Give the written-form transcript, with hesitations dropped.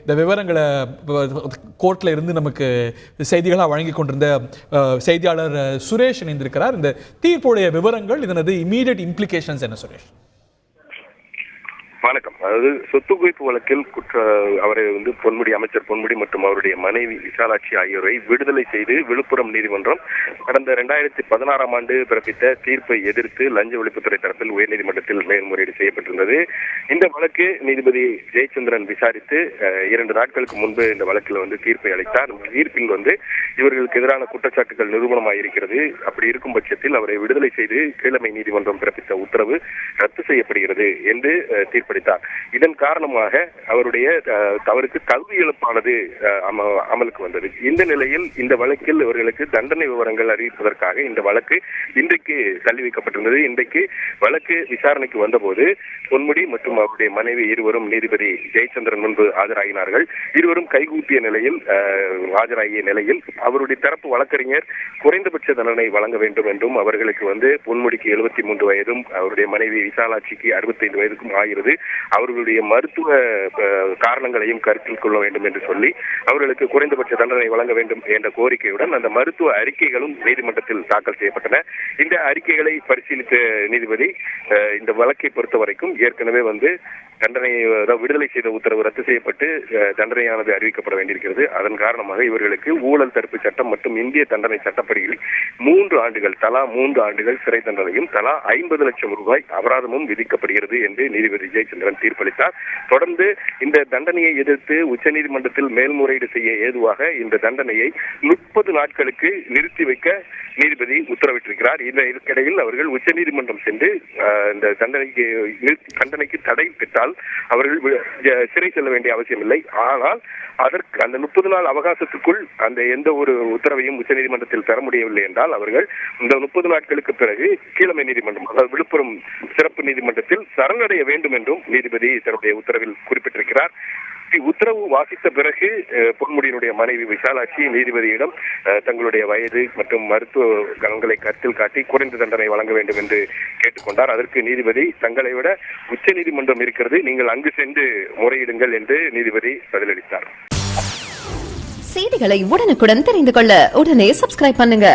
இந்த விவரங்களை கோர்ட்டில் இருந்து நமக்கு செய்திகளாக வழங்கி கொண்டிருந்த செய்தியாளர் சுரேஷ் இணைந்திருக்கிறார். இந்த தீர்ப்புடைய விவரங்கள், இதனது இமீடியட் இம்ப்ளிகேஷன்ஸ் என்ன சுரேஷ்? வணக்கம். அதாவது சொத்து குவிப்பு வழக்கில் அவரை பொன்முடி, அமைச்சர் பொன்முடி மற்றும் அவருடைய மனைவி விசாலாட்சி ஆகியோரை விடுதலை செய்து விழுப்புரம் நீதிமன்றம் கடந்த 2016ஆம் ஆண்டு பிறப்பித்த தீர்ப்பை எதிர்த்து லஞ்ச ஒழிப்புத்துறை தரப்பில் உயர்நீதிமன்றத்தில் மேல்முறையீடு செய்யப்பட்டிருந்தது. இந்த வழக்கு நீதிபதி ஜெயச்சந்திரன் விசாரித்து 2 நாட்களுக்கு முன்பு இந்த வழக்கில் தீர்ப்பை அளித்தார். தீர்ப்பில் இவர்களுக்கு எதிரான குற்றச்சாட்டுகள் நிரூபணமாயிருக்கிறது. அப்படி இருக்கும் பட்சத்தில் அவரை விடுதலை செய்து கீழமை நீதிமன்றம் பிறப்பித்த உத்தரவு ரத்து செய்யப்படுகிறது என்று தீர்ப்பளித்தார். இதன் காரணமாக அவருடைய தவறுக்கு கல்வி இழப்பானது அமலுக்கு வந்தது. இந்த நிலையில் இந்த வழக்கில் இவர்களுக்கு தண்டனை விவரங்கள் அறிவிப்பதற்காக இந்த வழக்கு இன்றைக்கு தள்ளி வைக்கப்பட்டிருந்தது. இன்றைக்கு வழக்கு விசாரணைக்கு வந்தபோது பொன்முடி மற்றும் அவருடைய மனைவி இருவரும் நீதிபதி ஜெயச்சந்திரன் முன்பு ஆஜராகினார்கள். இருவரும் கைகூப்பிய நிலையில் ஆஜராகிய நிலையில் அவருடைய தரப்பு வழக்கறிஞர் குறைந்தபட்ச தண்டனை வழங்க வேண்டும் என்றும், அவர்களுக்கு பொன்முடிக்கு 73 வயதும் அவருடைய மனைவி விசாலாட்சிக்கு 65 வயதுக்கும் ஆகிறது, அவர்களுடைய மருத்துவ காரணங்களையும் கருத்தில் கொள்ள வேண்டும் என்று சொல்லி அவர்களுக்கு குறைந்தபட்ச தண்டனை வழங்க வேண்டும் என்ற கோரிக்கையுடன் அந்த மருத்துவ அறிக்கைகளும் நீதிமன்றத்தில் தாக்கல் செய்யப்பட்டன. இந்த அறிக்கைகளை பரிசீலித்த நீதிபதி இந்த வழக்கை பொறுத்த வரைக்கும் ஏற்கனவே தண்டனை விடுதலை செய்த உத்தரவு ரத்து செய்யப்பட்டு தண்டனையானது அறிவிக்கப்பட வேண்டியிருக்கிறது. அதன் காரணமாக இவர்களுக்கு ஊழல் தடுப்பு சட்டம் மற்றும் இந்திய தண்டனை சட்டப்படியில் 3 ஆண்டுகள் தலா 3 ஆண்டுகள் சிறை தண்டனையும் தலா 50 லட்சம் ரூபாய் அபராதமும் விதிக்கப்படுகிறது என்று நீதிபதி ஜெயச்சந்திரன் தீர்ப்பளித்தார். தொடர்ந்து இந்த தண்டனையை எதிர்த்து உச்சநீதிமன்றத்தில் மேல்முறையீடு செய்ய ஏதுவாக இந்த தண்டனையை 30 நாட்களுக்கு நிறுத்தி வைக்க நீதிபதி உத்தரவிட்டிருக்கிறார். இதற்கிடையில் அவர்கள் உச்சநீதிமன்றம் சென்று இந்த தண்டனைக்கு தடை பெற்றால் அவர்கள் சிறை செல்ல வேண்டிய அவசியம் இல்லை. ஆனால் அதற்கு அந்த 30 நாள் அவகாசத்துக்குள் அந்த எந்த ஒரு உத்தரவையும் உச்சநீதிமன்றத்தில் பெற முடியவில்லை என்றால் அவர்கள் இந்த 30 நாட்களுக்கு பிறகு கீழமை நீதிமன்றம், அதாவது விழுப்புரம் சிறப்பு நீதிமன்றத்தில் சரணடைய வேண்டும் என்றும் நீதிபதி தன்னுடைய உத்தரவில் குறிப்பிட்டிருக்கிறார். உத்தரவு வாசித்த பிறகு பொன்முடியினுடைய மனைவி விசாலாட்சி நீதிபதியிடம் தங்களுடைய வயது மற்றும் மருத்துவ கணங்களை கருத்தில் காட்டி குறைந்த தண்டனை வழங்க வேண்டும் என்று கேட்டுக்கொண்டார். அதற்கு நீதிபதி தங்களை விட உச்ச நீதிமன்றம் இருக்கிறது, நீங்கள் அங்கு சென்று முறையிடுங்கள் என்று நீதிபதி பதிலளித்தார். செய்திகளை உடனுக்குடன் தெரிந்து கொள்ள உடனே சப்ஸ்கிரைப் பண்ணுங்க.